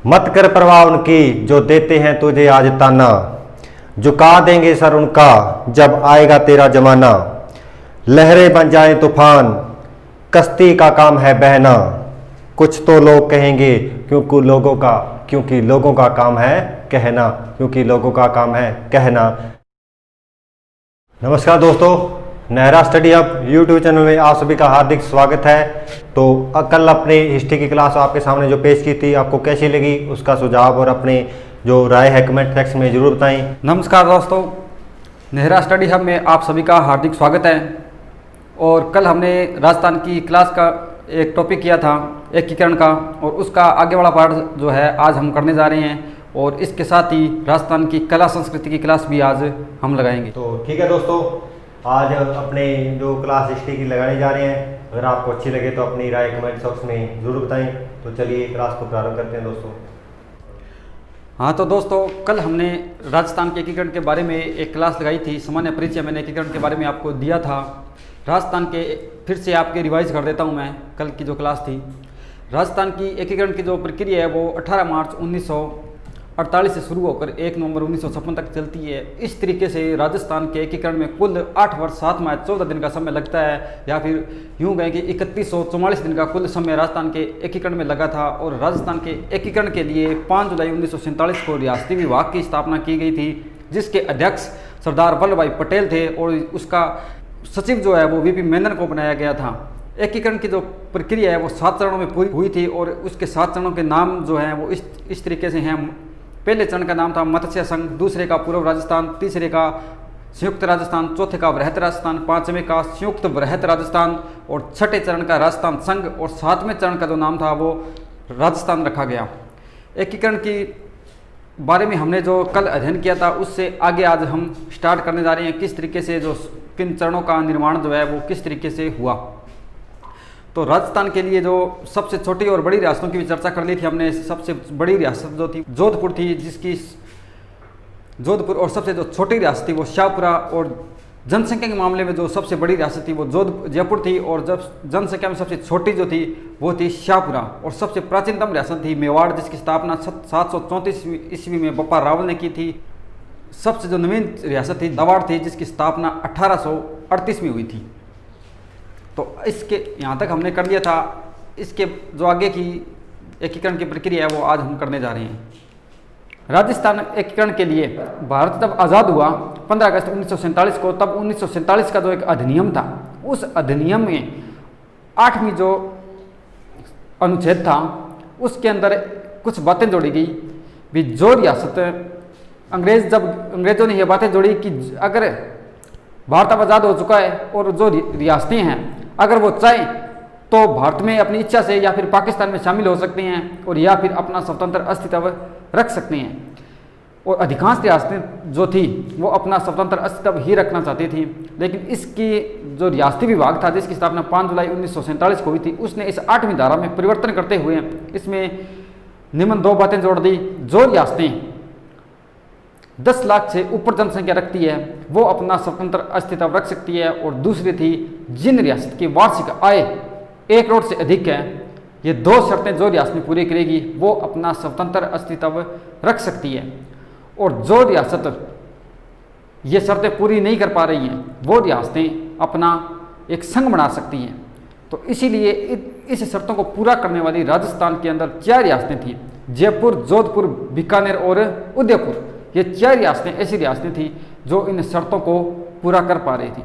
मत कर परवाह उनकी जो देते हैं तुझे आज ताना, झुका देंगे सर उनका जब आएगा तेरा जमाना। लहरें बन जाए तूफान कश्ती का काम है बहना, कुछ तो लोग कहेंगे क्योंकि लोगों का काम है कहना, क्योंकि लोगों का काम है कहना। नमस्कार दोस्तों, नहरा स्टडी हब यूट्यूब चैनल में आप सभी का हार्दिक स्वागत है। तो कल अपने हिस्ट्री की क्लास आपके सामने जो पेश की थी आपको कैसी लगी, उसका सुझाव और अपने जो राय है कमेंट सेक्शन में ज़रूर बताएं। नमस्कार दोस्तों, नहरा स्टडी हब में आप सभी का हार्दिक स्वागत है। और कल हमने राजस्थान की क्लास का एक टॉपिक किया था एकीकरण का, और उसका आगे वाला पार्ट जो है आज हम करने जा रहे हैं। और इसके साथ ही राजस्थान की कला संस्कृति की क्लास भी आज हम लगाएंगे। तो ठीक है दोस्तों, आज अपने जो क्लास हिस्ट्री की लगाने जा रहे हैं। अगर आपको अच्छी लगे तो अपनी राय कमेंट सेक्शन में ज़रूर बताएं। तो चलिए क्लास को प्रारंभ करते हैं दोस्तों। हाँ तो दोस्तों, कल हमने राजस्थान के एकीकरण के बारे में एक क्लास लगाई थी। सामान्य परिचय मैंने एकीकरण के बारे में आपको दिया था। राजस्थान के फिर से आपके रिवाइज कर देता हूँ मैं, कल की जो क्लास थी। राजस्थान की एकीकरण की जो प्रक्रिया है वो 18 मार्च 1948 से शुरू होकर 1 नवंबर 1956 तक चलती है। इस तरीके से राजस्थान के एकीकरण में कुल 8 वर्ष 7 माह 14 दिन का समय लगता है, या फिर यूँ कहें कि 3144 दिन का कुल समय राजस्थान के एकीकरण में लगा था। और राजस्थान के एकीकरण के लिए 5 जुलाई 1947 को रियासती विभाग की स्थापना की गई थी, जिसके अध्यक्ष सरदार वल्लभ भाई पटेल थे और उसका सचिव जो है वो वीपी मेनन को बनाया गया था। एकीकरण की जो प्रक्रिया है वो 7 चरणों में पूरी हुई थी, और उसके 7 चरणों के नाम जो हैं वो इस तरीके से हैं। पहले चरण का नाम था मत्स्य संघ, दूसरे का पूर्व राजस्थान, तीसरे का संयुक्त राजस्थान, चौथे का वृहत राजस्थान, पांचवें का संयुक्त वृहत राजस्थान, और छठे चरण का राजस्थान संघ, और 7वें चरण का जो नाम था वो राजस्थान रखा गया। एकीकरण की बारे में हमने जो कल अध्ययन किया था उससे आगे आज हम स्टार्ट करने जा रहे हैं, किस तरीके से जो किन चरणों का निर्माण जो है वो किस तरीके से हुआ। तो राजस्थान के लिए जो सबसे छोटी और बड़ी रियासतों की भी चर्चा कर ली थी हमने। सबसे बड़ी रियासत जो थी जोधपुर थी, जिसकी जोधपुर, और सबसे जो छोटी रियासत थी वो शाहपुरा, और जनसंख्या के मामले में जो सबसे बड़ी रियासत थी वो जयपुर थी, और जब जनसंख्या में सबसे छोटी जो थी वो थी शाहपुरा। और सबसे प्राचीनतम रियासत थी मेवाड़, जिसकी स्थापना 734 ईस्वी में बप्पा रावल ने की थी। सबसे जो नवीन रियासत थी दवाड़ थी, जिसकी स्थापना 1838 में हुई थी। तो इसके यहाँ तक हमने कर लिया था। इसके जो आगे की एकीकरण की प्रक्रिया है वो आज हम करने जा रहे हैं। राजस्थान एकीकरण के लिए भारत जब आज़ाद हुआ 15 अगस्त 1947 को, तब 1947 का जो एक अधिनियम था, उस अधिनियम में 8वीं जो अनुच्छेद था उसके अंदर कुछ बातें जोड़ी गई भी। जो रियासत अंग्रेज़ों ने ये बातें जोड़ी कि अगर भारत अब आज़ाद हो चुका है और जो रियासतें हैं अगर वो चाहें तो भारत में अपनी इच्छा से या फिर पाकिस्तान में शामिल हो सकते हैं, और या फिर अपना स्वतंत्र अस्तित्व रख सकते हैं। और अधिकांश रियासतें जो थी वो अपना स्वतंत्र अस्तित्व ही रखना चाहती थी। लेकिन इसकी जो रियासती विभाग था, जिसकी स्थापना 5 जुलाई 1947 को हुई थी, उसने इस 8वीं धारा में परिवर्तन करते हुए इसमें निम्न 2 बातें जोड़ दी। जो रियासतें 10 लाख से ऊपर जनसंख्या रखती है वो अपना स्वतंत्र अस्तित्व रख सकती है, और दूसरी थी जिन रियासत की वार्षिक आय 1 करोड़ से अधिक है, ये 2 शर्तें जो रियासतें पूरी करेगी वो अपना स्वतंत्र अस्तित्व रख सकती है। और जो रियासत ये शर्तें पूरी नहीं कर पा रही हैं वो रियासतें अपना एक संघ बना सकती हैं। तो इसीलिए इस शर्तों को पूरा करने वाली राजस्थान के अंदर 4 रियासतें थी, जयपुर, जोधपुर, बीकानेर और उदयपुर। ये 4 रियासतें ऐसी रियासतें थी जो इन शर्तों को पूरा कर पा रही थी।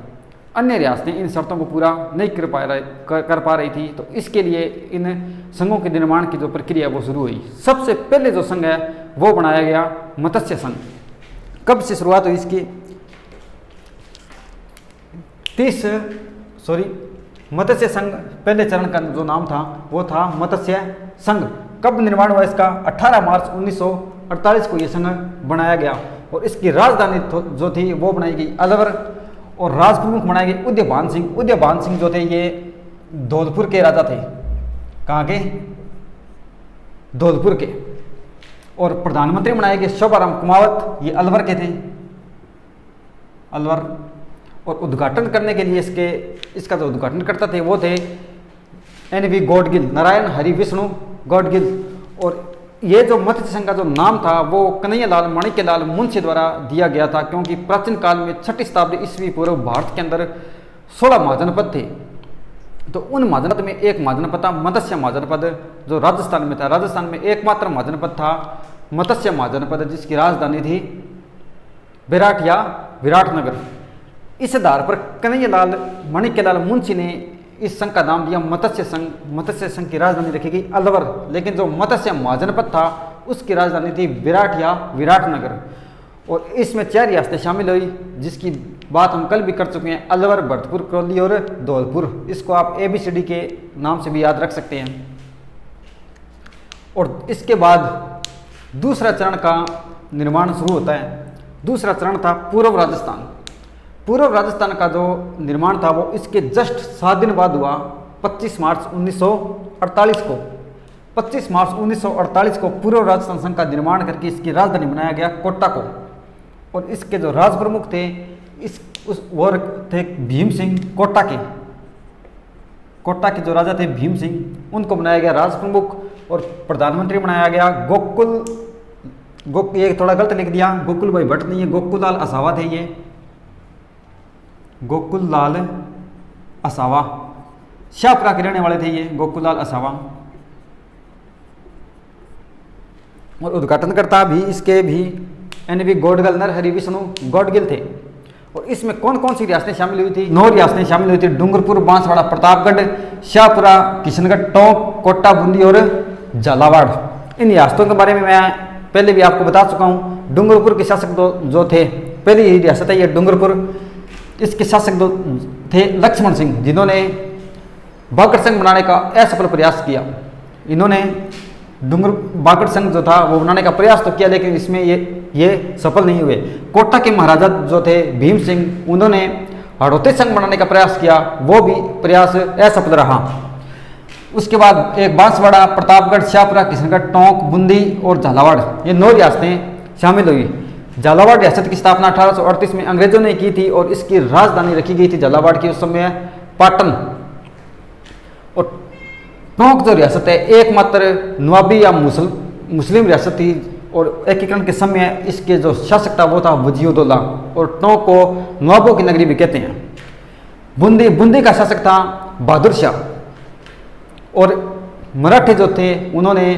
अन्य रियासतें इन शर्तों को पूरा नहीं कर पा रही थी। तो इसके लिए इन संघों के निर्माण की जो प्रक्रिया है वो शुरू हुई। सबसे पहले जो संघ है वो बनाया गया मत्स्य संघ। कब से शुरुआत हुई इसकी? मत्स्य संघ पहले चरण का जो नाम था वो था मत्स्य संघ। कब निर्माण हुआ इसका? 18 मार्च 1948 को यह संघ बनाया गया, और इसकी राजधानी जो थी वो बनाई गई अलवर, और राजप्रमुख बनाए गए उदयभान सिंह। उदयभान सिंह जो थे ये धौलपुर के राजा थे। कहाँ के? धौलपुर के। और प्रधानमंत्री बनाए गए शोभाराम कुमावत, ये अलवर के थे, अलवर। और उद्घाटन करने के लिए इसका जो उद्घाटन करता थे वो थे NV गौडगिल, नारायण हरि विष्णु गौडगिल। और ये जो मत्स्य संघ का जो नाम था वो कन्हैयालाल माणिक्यलाल मुंशी द्वारा दिया गया था, क्योंकि प्राचीन काल में 6वीं शताब्दी ईस्वी पूर्व भारत के अंदर 16 महाजनपद थे। तो उन महाजनपद में एक महाजनपद था मत्स्य महाजनपद, जो राजस्थान में था। राजस्थान में एकमात्र महाजनपद था मत्स्य महाजनपद, जिसकी राजधानी थी विराट या विराटनगर। इस आधार पर कन्हैयालाल माणिक्यलाल मुंशी ने इस संघ का नाम दिया मत्स्य संघ। मत्स्य संघ की राजधानी रखी गई अलवर, लेकिन जो मत्स्य महाजनपद था उसकी राजधानी थी विराट या विराटनगर। और इसमें 4 रियासतें शामिल हुई, जिसकी बात हम कल भी कर चुके हैं, अलवर, भरतपुर, करौली और धौलपुर। इसको आप ABCD के नाम से भी याद रख सकते हैं। और इसके बाद दूसरा चरण का निर्माण शुरू होता है। दूसरा चरण था पूर्व राजस्थान। पूर्व राजस्थान का जो निर्माण था वो इसके जस्ट 7 दिन बाद हुआ, 25 मार्च 1948 को। 25 मार्च 1948 को पूर्व राजस्थान संघ का निर्माण करके इसकी राजधानी बनाया गया कोटा को। और इसके जो राज प्रमुख थे वो थे भीम सिंह कोटा के। कोटा के जो राजा थे भीम सिंह, उनको बनाया गया राज प्रमुख। और प्रधानमंत्री बनाया गया ये थोड़ा गलत लिख दिया, गोकुल भाई भट्ट नहीं है, गोकुल लाल असावा थे। ये गोकुल लाल असावा शाहपुरा के रहने वाले थे, ये गोकुल लाल असावा। और उद्घाटनकर्ता भी इसके भी NV गोडगिल, नरहरि विष्णु गोडगिल थे। और इसमें कौन कौन सी रियासतें शामिल हुई थी? 9 रियासतें शामिल हुई थी, डूंगरपुर, बांसवाड़ा, प्रतापगढ़, शाहपुरा, किशनगढ़, टोंक, कोटा, बूंदी और झालावाड़। इन रियासतों के बारे में मैं पहले भी आपको बता चुका हूँ। डूंगरपुर के शासक जो थे, पहली ही रियासत है ये डूंगरपुर, इसके शासक थे लक्ष्मण सिंह, जिन्होंने बागड़ संघ बनाने का असफल प्रयास किया। इन्होंने बागड़ संघ जो था वो बनाने का प्रयास तो किया, लेकिन इसमें ये सफल नहीं हुए। कोटा के महाराजा जो थे भीम सिंह, उन्होंने हड़ौती संघ बनाने का प्रयास किया, वो भी प्रयास असफल रहा। उसके बाद एक बांसवाड़ा, प्रतापगढ़, शाहपुरा, किशनगढ़, टोंक, बूंदी और झालावाड़, ये 9 रियासतें शामिल हुई। झालावाड़ रियासत की स्थापना 1838 में अंग्रेजों ने की थी और इसकी राजधानी रखी गई थी झालावाड़ की उस समय पाटन। और टोंक जो रियासत है एकमात्र नवाबी या मुस्लिम रियासत थी। और एकीकरण के समय इसके जो शासक था वो था वजीउद्दौला। और टोंक को नवाबों की नगरी भी कहते हैं। बूंदी का शासक था बहादुर शाह। और मराठे जो थे उन्होंने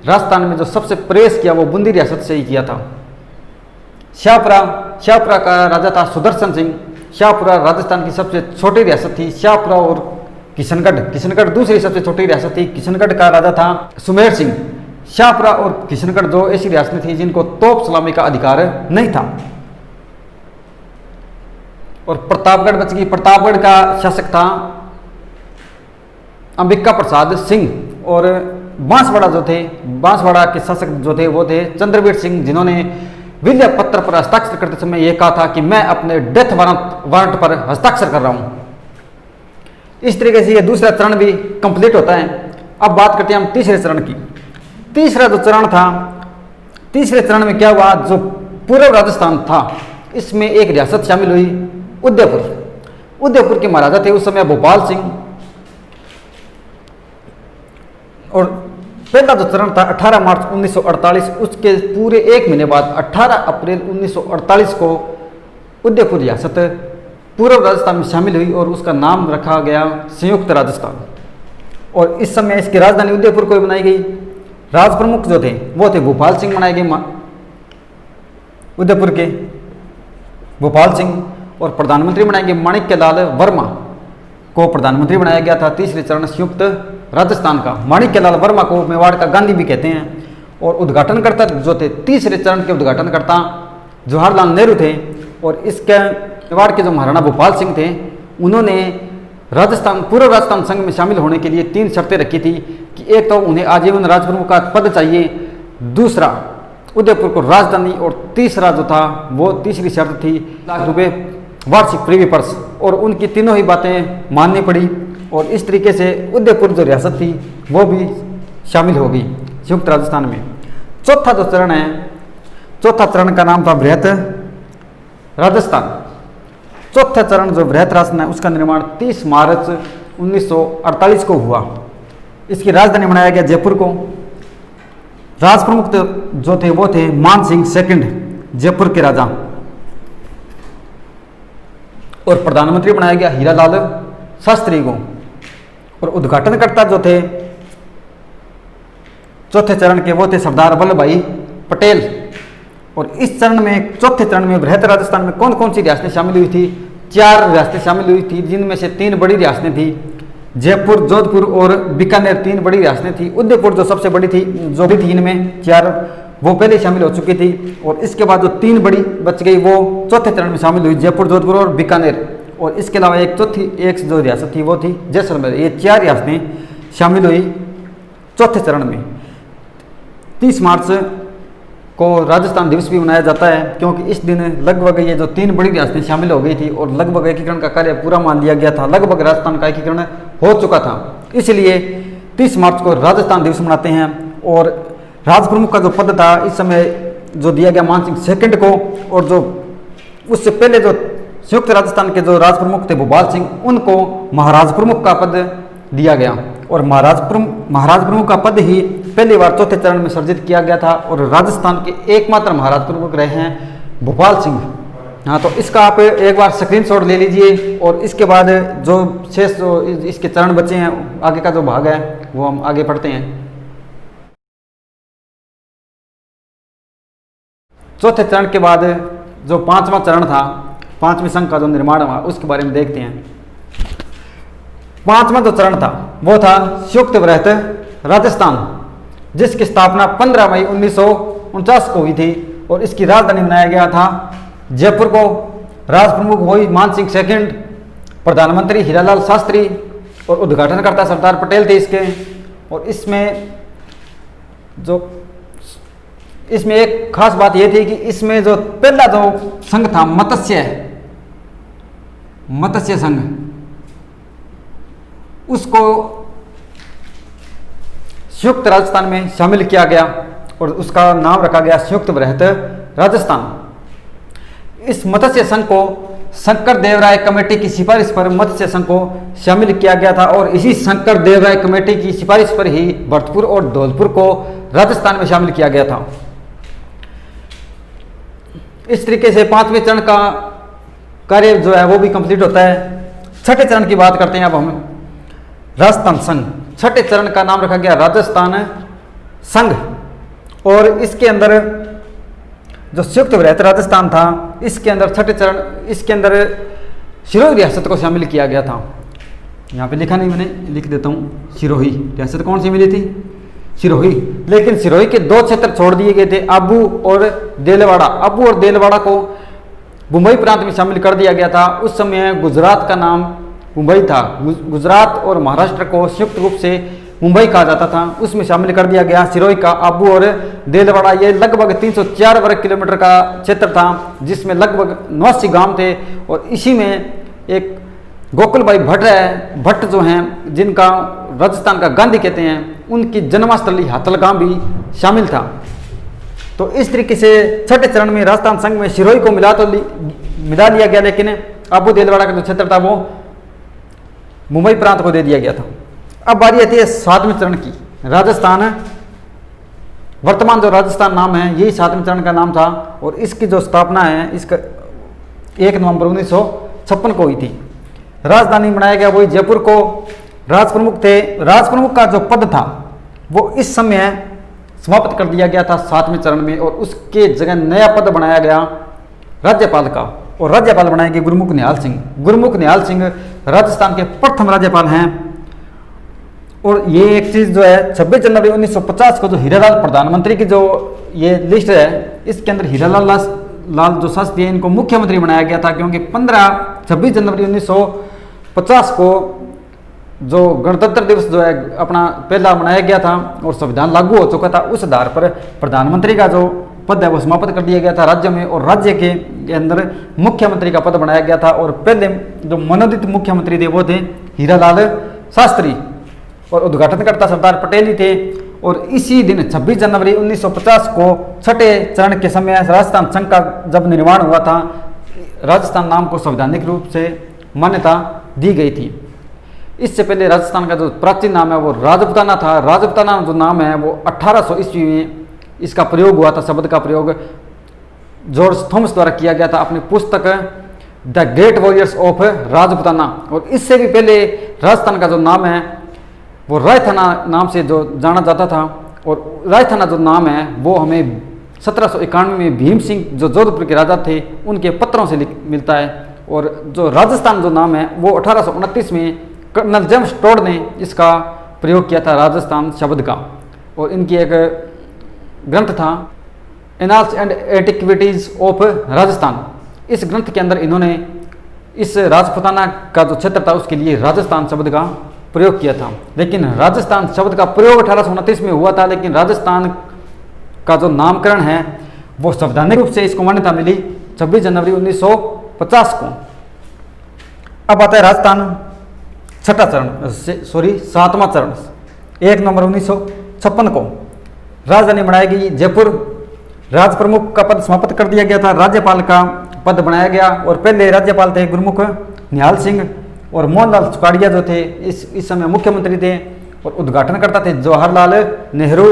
राजस्थान में जो सबसे प्रवेश किया वो बूंदी रियासत से ही किया था। शाहपुरा का राजा था सुदर्शन सिंह। शाहपुरा राजस्थान की सबसे छोटी रियासत थी। शाहपुरा और किशनगढ़ दूसरी सबसे छोटी रियासत थी। किशनगढ़ का राजा था सुमेर सिंह। शाहपुरा और किशनगढ़ दो ऐसी रियासतें थी जिनको तोप सलामी का अधिकार नहीं था। और प्रतापगढ़ बच गई। प्रतापगढ़ का शासक था अंबिका प्रसाद सिंह। और बांसवाड़ा के शासक जो थे वो थे चंद्रवीर सिंह, जिन्होंने विलय पत्र पर हस्ताक्षर करते समय यह कहा था कि मैं अपने डेथ वारंट पर हस्ताक्षर कर रहा हूं। इस तरीके से यह दूसरा चरण भी कंप्लीट होता है। अब बात करते हैं हम तीसरे चरण की। तीसरा जो चरण था, तीसरे चरण में क्या हुआ, जो पूर्व राजस्थान था इसमें एक रियासत शामिल हुई, उदयपुर के महाराजा थे उस समय भोपाल सिंह। और पहला जो चरण था 18 मार्च 1948, उसके पूरे 1 महीने बाद 18 अप्रैल 1948 को उदयपुर रियासत पूर्व राजस्थान में शामिल हुई और उसका नाम रखा गया संयुक्त राजस्थान। और इस समय इसकी राजधानी उदयपुर को बनाई गई। राज प्रमुख जो थे वो थे भोपाल सिंह बनाए गए उदयपुर के, भोपाल सिंह। और प्रधानमंत्री बनाए गए माणिक्यलाल वर्मा को प्रधानमंत्री बनाया गया था। तीसरे चरण संयुक्त राजस्थान का। माणिक्यलाल वर्मा को मेवाड़ का गांधी भी कहते हैं। और उद्घाटनकर्ता जो थे, तीसरे चरण के उद्घाटनकर्ता जवाहरलाल नेहरू थे। और इसके मेवाड़ के जो महाराणा भोपाल सिंह थे, उन्होंने पूर्व राजस्थान संघ में शामिल होने के लिए 3 शर्तें रखी थी कि एक तो उन्हें आजीवन राजप्रमुख का पद चाहिए, दूसरा उदयपुर को राजधानी, और तीसरा जो था वो तीसरी शर्त थी ₹1,00,000 वार्षिक प्रीवी पर्स। और उनकी तीनों ही बातें माननी पड़ी। और इस तरीके से उदयपुर जो रियासत थी वो भी शामिल हो गई संयुक्त राजस्थान में। चौथा जो चरण है, चौथा चरण का नाम था बृहत राजस्थान। चौथा चरण जो बृहत राजस्थान है उसका निर्माण 30 मार्च 1948 को हुआ। इसकी राजधानी बनाया गया जयपुर को। राज प्रमुख जो थे वो थे मान सिंह सेकंड, जयपुर के राजा। और प्रधानमंत्री बनाया गया हीरालाल शास्त्री को। और उद्घाटनकर्ता जो थे चौथे चरण के वो थे सरदार वल्लभ भाई पटेल। और इस चरण में, चौथे चरण में बृहत राजस्थान में कौन कौन सी रियासतें शामिल हुई थी? 4 रियासतें शामिल हुई थी, जिनमें से 3 बड़ी रियासतें थी। जयपुर, जोधपुर और बीकानेर 3 बड़ी रियासतें थी। उदयपुर जो सबसे बड़ी थी, जो भी थी इनमें 4, वो पहले शामिल हो चुकी थी। और इसके बाद जो 3 बड़ी बच गई वो चौथे चरण में शामिल हुई, जयपुर, जोधपुर और बीकानेर। और इसके अलावा एक जो रियासत थी वो थी जैसलमेर। ये 4 रियासतें शामिल हुई चौथे चरण में। 30 मार्च को राजस्थान दिवस भी मनाया जाता है, क्योंकि इस दिन लगभग ये जो 3 बड़ी रियासतें शामिल हो गई थी और लगभग एकीकरण का कार्य पूरा मान लिया गया था, लगभग राजस्थान का एकीकरण हो चुका था। इसलिए 30 मार्च को राजस्थान दिवस मनाते हैं। और राज प्रमुख का जो पद था इस समय जो दिया गया मान सिंह सेकंड को, और जो उससे पहले जो संयुक्त राजस्थान के जो राज प्रमुख थे भूपाल सिंह, उनको महाराज प्रमुख का पद दिया गया। और महाराज प्रमुख का पद ही पहली बार चौथे चरण में सर्जित किया गया था। और राजस्थान के एकमात्र महाराज प्रमुख रहे हैं भूपाल सिंह। हाँ, तो इसका आप एक बार स्क्रीनशॉट ले लीजिए। और इसके बाद जो शेष जो इसके चरण बचे हैं, आगे का जो भाग है वो हम आगे पढ़ते हैं। चौथे चरण के बाद जो 5वां चरण था, 5वें संघ का जो निर्माण हुआ, उसके बारे में देखते हैं। 5वां जो चरण था वो था संयुक्त बृहत राजस्थान, जिसकी स्थापना 15 मई 1949 को हुई थी। और इसकी राजधानी बनाया गया था जयपुर को। राज प्रमुख हुई मान सिंह सेकंड, प्रधानमंत्री हीरालाल शास्त्री और उद्घाटनकर्ता सरदार पटेल थे इसके। और इसमें एक खास बात यह थी कि इसमें जो पहला जो संघ था मत्स्य संघ, उसको संयुक्त राजस्थान में शामिल किया गया और उसका नाम रखा गया संयुक्त बृहत राजस्थान। इस मत्स्य संघ को शंकर देवराय कमेटी की सिफारिश पर मत्स्य संघ को शामिल किया गया था। और इसी शंकर देवराय कमेटी की सिफारिश पर ही भरतपुर और धौलपुर को राजस्थान में शामिल किया गया था। इस तरीके से 5वें चरण का कार्य जो है वो भी कंप्लीट होता है। 6ठे चरण की बात करते हैं अब हम, राजस्थान संघ। 6ठे चरण का नाम रखा गया राजस्थान संघ। और इसके अंदर जो संयुक्त बृहत राजस्थान था, इसके अंदर 6ठे चरण, इसके अंदर सिरोही रियासत को शामिल किया गया था। यहाँ पे लिखा नहीं, मैंने लिख देता हूँ। सिरोही रियासत कौन सी मिली थी? सिरोही। लेकिन सिरोही के 2 क्षेत्र छोड़ दिए गए थे, आबू और देलवाड़ा। आबू और देलवाड़ा को मुंबई प्रांत में शामिल कर दिया गया था। उस समय गुजरात का नाम मुंबई था। गुजरात और महाराष्ट्र को संयुक्त रूप से मुंबई कहा जाता था, उसमें शामिल कर दिया गया सिरोही का आबू और देलवाड़ा। ये लगभग 304 वर्ग किलोमीटर का क्षेत्र था, जिसमें लगभग 89 गांव थे। और इसी में एक गोकुल भाई भट्ट जो हैं, जिनका राजस्थान का गांधी कहते हैं, उनकी जन्मस्थली हाथलगांव भी शामिल था। तो इस तरीके से 6ठे चरण में राजस्थान संघ में सिरोही को मिला लिया गया, लेकिन आबू देलवाड़ा का जो क्षेत्र था वो मुंबई प्रांत को दे दिया गया था। अब बारी आती है 7वें चरण की। राजस्थान, वर्तमान जो राजस्थान नाम है, यही 7वें चरण का नाम था। और इसकी जो स्थापना है, इसका 1 नवंबर 1956 को हुई थी। राजधानी बनाया गया वही जयपुर को। राज प्रमुख थे। राज प्रमुख का जो पद था वो इस समय समाप्त कर दिया गया था 7वें चरण में, और उसके जगह नया पद बनाया गया राज्यपाल का। और राज्यपाल बनाए गए गुरमुख निहाल सिंह। गुरमुख निहाल सिंह राजस्थान के प्रथम राज्यपाल हैं। और ये एक चीज़ जो है, 26 जनवरी 1950 को जो हीरालाल प्रधानमंत्री की जो ये लिस्ट है, इसके अंदर हीरालाल जो शास्त्री है, इनको मुख्यमंत्री बनाया गया था, क्योंकि 26 जनवरी 1950 को जो गणतंत्र दिवस जो है अपना पहला मनाया गया था और संविधान लागू हो चुका था, उस आधार पर प्रधानमंत्री का जो पद है वो समाप्त कर दिया गया था राज्य में, और राज्य के अंदर मुख्यमंत्री का पद बनाया गया था। और पहले जो मनोनीत मुख्यमंत्री थे वो थे हीरालाल शास्त्री, और उद्घाटनकर्ता सरदार पटेल ही थे। और इसी दिन 26 जनवरी 1950 को 6ठे चरण के समय राजस्थान संघ का जब निर्माण हुआ था, राजस्थान नाम को संवैधानिक रूप से मान्यता दी गई थी। इससे पहले राजस्थान का जो प्राचीन नाम है वो राजपुताना था। राजपुताना जो नाम है वो 1800 ईस्वी में इसका प्रयोग हुआ था, शब्द का प्रयोग जॉर्ज थॉमस द्वारा किया गया था अपनी पुस्तक the great warriors of Rajputana. और इससे भी पहले राजस्थान का जो नाम है वो रायथाना नाम से जो जाना जाता था। और रायथाना जो नाम है वो हमें 1791 में भीम सिंह जो जोधपुर के राजा थे उनके पत्रों से मिलता है। और जो राजस्थान जो नाम है वो 1829 में कर्नल जेम्स टोड ने इसका प्रयोग किया था राजस्थान शब्द का। और इनकी एक ग्रंथ था annals and antiquities of Rajasthan. इस ग्रंथ के अंदर इन्होंने इस राजपुताना का जो क्षेत्र था उसके लिए राजस्थान शब्द का प्रयोग किया था। लेकिन राजस्थान शब्द का प्रयोग 1829 में हुआ था, लेकिन राजस्थान का जो नामकरण है वो संवैधानिक रूप से इसको मान्यता मिली 26 जनवरी 1950 को। अब आता है राजस्थान छठा चरण, सातवां चरण। 1 नवंबर 1956 को राजधानी बनाई गई जयपुर। राज प्रमुख का पद समाप्त कर दिया गया था, राज्यपाल का पद बनाया गया। और पहले राज्यपाल थे गुरमुख निहाल सिंह और मोहनलाल सुखाड़िया जो थे इस समय मुख्यमंत्री थे। और उद्घाटन करता थे जवाहरलाल नेहरू।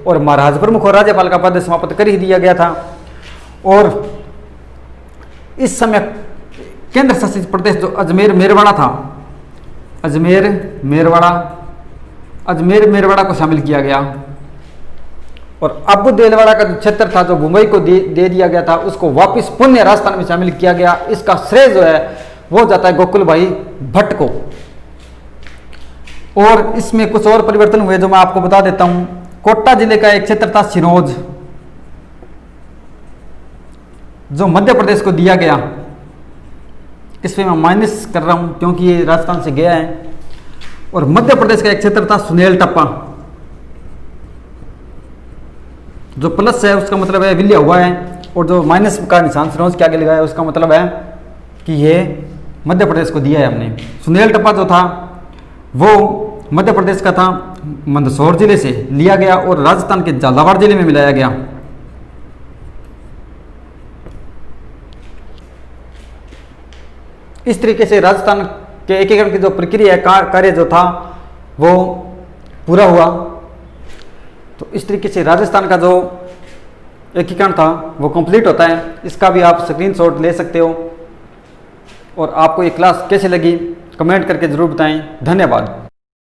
और महाराज प्रमुख और राज्यपाल का पद समाप्त कर ही दिया गया था। और इस समय केंद्र शासित प्रदेश जो अजमेर मेरवाड़ा था, अजमेर मेरवाड़ा को शामिल किया गया। और अब्बू देलवाड़ा का जो क्षेत्र था जो मुंबई को दे दिया गया था उसको वापस पुण्य राजस्थान में शामिल किया गया। इसका श्रेय जो है वो जाता है गोकुल भाई भट्ट को। और इसमें कुछ और परिवर्तन हुए जो मैं आपको बता देता हूं। कोटा जिले का एक क्षेत्र था सिरोज जो मध्य प्रदेश को दिया गया। इसमें मैं माइनस कर रहा हूं क्योंकि ये राजस्थान से गया है। और मध्य प्रदेश का एक क्षेत्र था सुनेल टप्पा, जो प्लस है उसका मतलब है विलिया हुआ है। और जो माइनस का निशान सिरोज के आगे लगाया है उसका मतलब है कि ये मध्य प्रदेश को दिया है हमने। सुनेल टप्पा जो था वो मध्य प्रदेश का था, मंदसौर जिले से लिया गया और राजस्थान के झालावाड़ जिले में मिलाया गया। इस तरीके से राजस्थान के एकीकरण की जो प्रक्रिया कार्य जो था वो पूरा हुआ। तो इस तरीके से राजस्थान का जो एकीकरण था वो कंप्लीट होता है। इसका भी आप स्क्रीनशॉट ले सकते हो। और आपको ये क्लास कैसे लगी कमेंट करके ज़रूर बताएं। धन्यवाद।